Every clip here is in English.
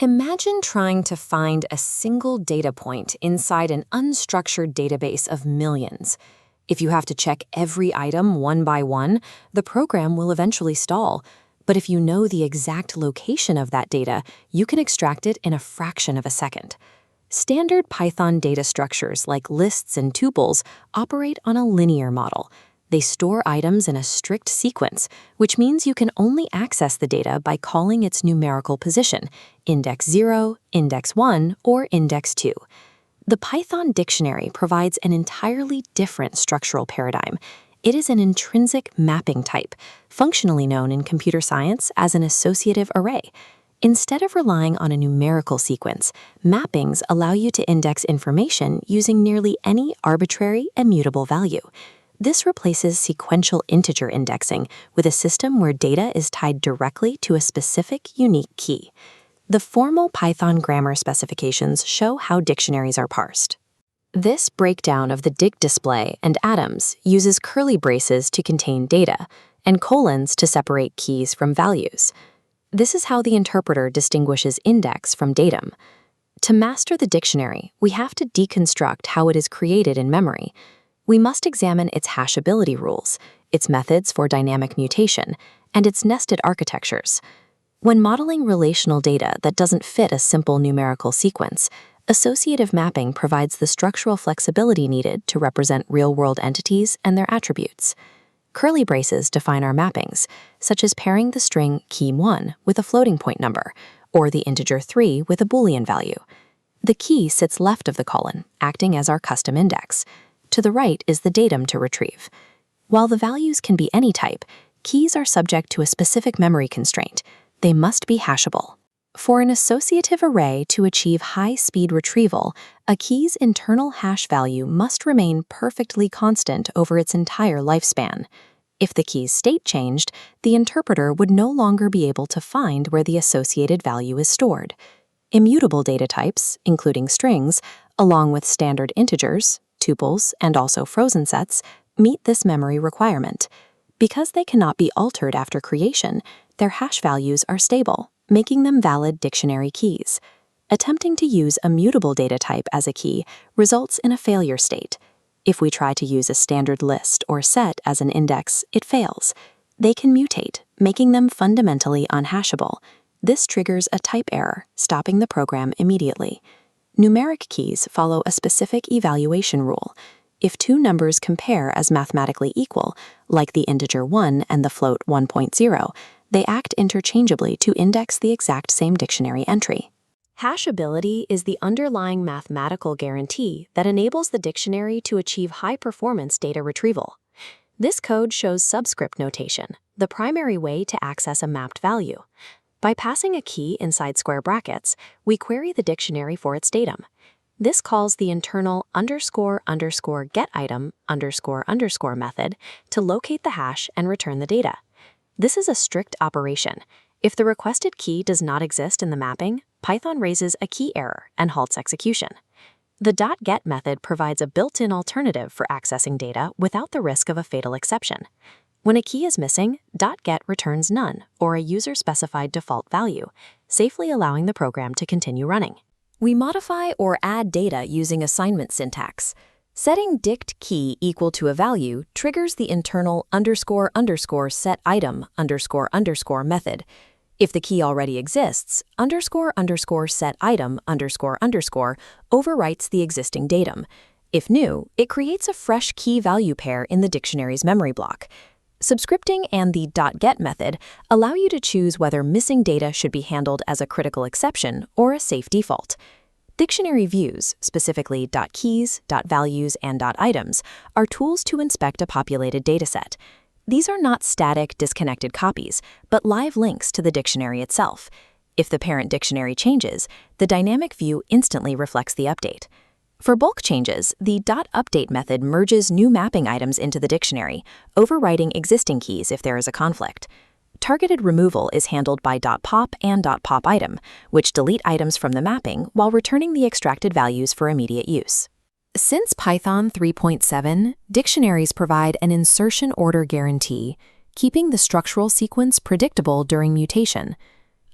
Imagine trying to find a single data point inside an unstructured database of millions. If you have to check every item one by one, the program will eventually stall. But if you know the exact location of that data, you can extract it in a fraction of a second. Standard Python data structures like lists and tuples operate on a linear model. They store items in a strict sequence, which means you can only access the data by calling its numerical position, index 0, index 1, or index 2. The Python dictionary provides an entirely different structural paradigm. It is an intrinsic mapping type, functionally known in computer science as an associative array. Instead of relying on a numerical sequence, mappings allow you to index information using nearly any arbitrary, immutable value. This replaces sequential integer indexing with a system where data is tied directly to a specific, unique key. The formal Python grammar specifications show how dictionaries are parsed. This breakdown of the dict display and atoms uses curly braces to contain data and colons to separate keys from values. This is how the interpreter distinguishes index from datum. To master the dictionary, we have to deconstruct how it is created in memory. We must examine its hashability rules, its methods for dynamic mutation, and its nested architectures. When modeling relational data that doesn't fit a simple numerical sequence, associative mapping provides the structural flexibility needed to represent real-world entities and their attributes. Curly braces define our mappings, such as pairing the string key1 with a floating point number, or the integer 3 with a Boolean value. The key sits left of the colon, acting as our custom index. To the right is the datum to retrieve. While the values can be any type, keys are subject to a specific memory constraint. They must be hashable. For an associative array to achieve high-speed retrieval, a key's internal hash value must remain perfectly constant over its entire lifespan. If the key's state changed, the interpreter would no longer be able to find where the associated value is stored. Immutable data types, including strings, along with standard integers, tuples, and also frozen sets, meet this memory requirement. Because they cannot be altered after creation, their hash values are stable, making them valid dictionary keys. Attempting to use a mutable data type as a key results in a failure state. If we try to use a standard list or set as an index, it fails. They can mutate, making them fundamentally unhashable. This triggers a type error, stopping the program immediately. Numeric keys follow a specific evaluation rule. If two numbers compare as mathematically equal, like the integer 1 and the float 1.0, they act interchangeably to index the exact same dictionary entry. Hashability is the underlying mathematical guarantee that enables the dictionary to achieve high-performance data retrieval. This code shows subscript notation, the primary way to access a mapped value. By passing a key inside square brackets, we query the dictionary for its datum. This calls the internal __getItem___ method to locate the hash and return the data. This is a strict operation. If the requested key does not exist in the mapping, Python raises a key error and halts execution. The .get method provides a built-in alternative for accessing data without the risk of a fatal exception. When a key is missing, .get returns none, or a user-specified default value, safely allowing the program to continue running. We modify or add data using assignment syntax. Setting dict key equal to a value triggers the internal __set_item___ method. If the key already exists, __set_item__ overwrites the existing datum. If new, it creates a fresh key value pair in the dictionary's memory block. Subscripting and the .get method allow you to choose whether missing data should be handled as a critical exception or a safe default. Dictionary views, specifically .keys, .values, and .items, are tools to inspect a populated dataset. These are not static, disconnected copies, but live links to the dictionary itself. If the parent dictionary changes, the dynamic view instantly reflects the update. For bulk changes, the .update method merges new mapping items into the dictionary, overwriting existing keys if there is a conflict. Targeted removal is handled by .pop and .popitem, which delete items from the mapping while returning the extracted values for immediate use. Since Python 3.7, dictionaries provide an insertion order guarantee, keeping the structural sequence predictable during mutation.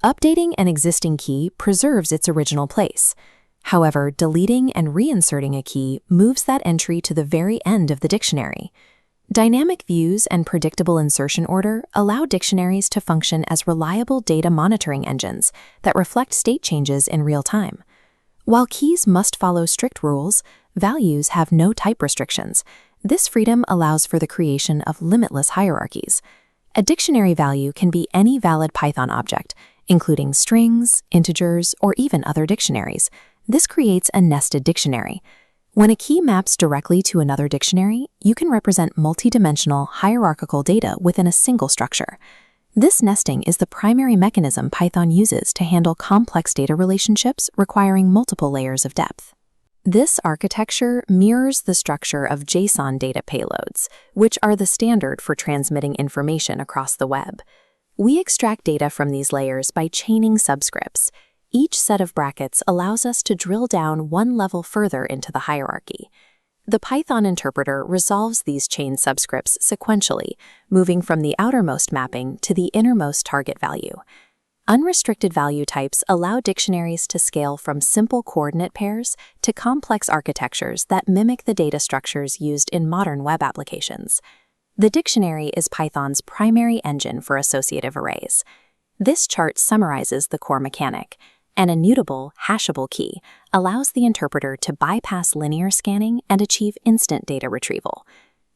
Updating an existing key preserves its original place. However, deleting and reinserting a key moves that entry to the very end of the dictionary. Dynamic views and predictable insertion order allow dictionaries to function as reliable data monitoring engines that reflect state changes in real time. While keys must follow strict rules, values have no type restrictions. This freedom allows for the creation of limitless hierarchies. A dictionary value can be any valid Python object, including strings, integers, or even other dictionaries. This creates a nested dictionary. When a key maps directly to another dictionary, you can represent multidimensional, hierarchical data within a single structure. This nesting is the primary mechanism Python uses to handle complex data relationships requiring multiple layers of depth. This architecture mirrors the structure of JSON data payloads, which are the standard for transmitting information across the web. We extract data from these layers by chaining subscripts. Each set of brackets allows us to drill down one level further into the hierarchy. The Python interpreter resolves these chained subscripts sequentially, moving from the outermost mapping to the innermost target value. Unrestricted value types allow dictionaries to scale from simple coordinate pairs to complex architectures that mimic the data structures used in modern web applications. The dictionary is Python's primary engine for associative arrays. This chart summarizes the core mechanic. An immutable, hashable key allows the interpreter to bypass linear scanning and achieve instant data retrieval.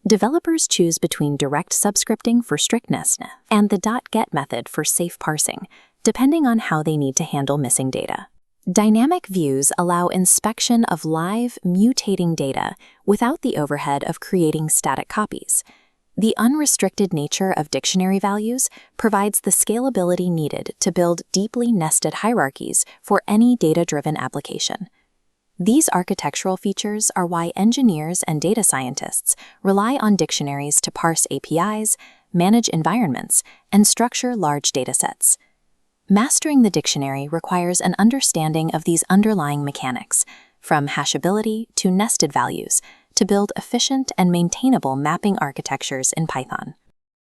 Developers choose between direct subscripting for strictness and the .get method for safe parsing, depending on how they need to handle missing data. Dynamic views allow inspection of live, mutating data without the overhead of creating static copies. The unrestricted nature of dictionary values provides the scalability needed to build deeply nested hierarchies for any data-driven application. These architectural features are why engineers and data scientists rely on dictionaries to parse APIs, manage environments, and structure large datasets. Mastering the dictionary requires an understanding of these underlying mechanics, from hashability to nested values, to build efficient and maintainable mapping architectures in Python.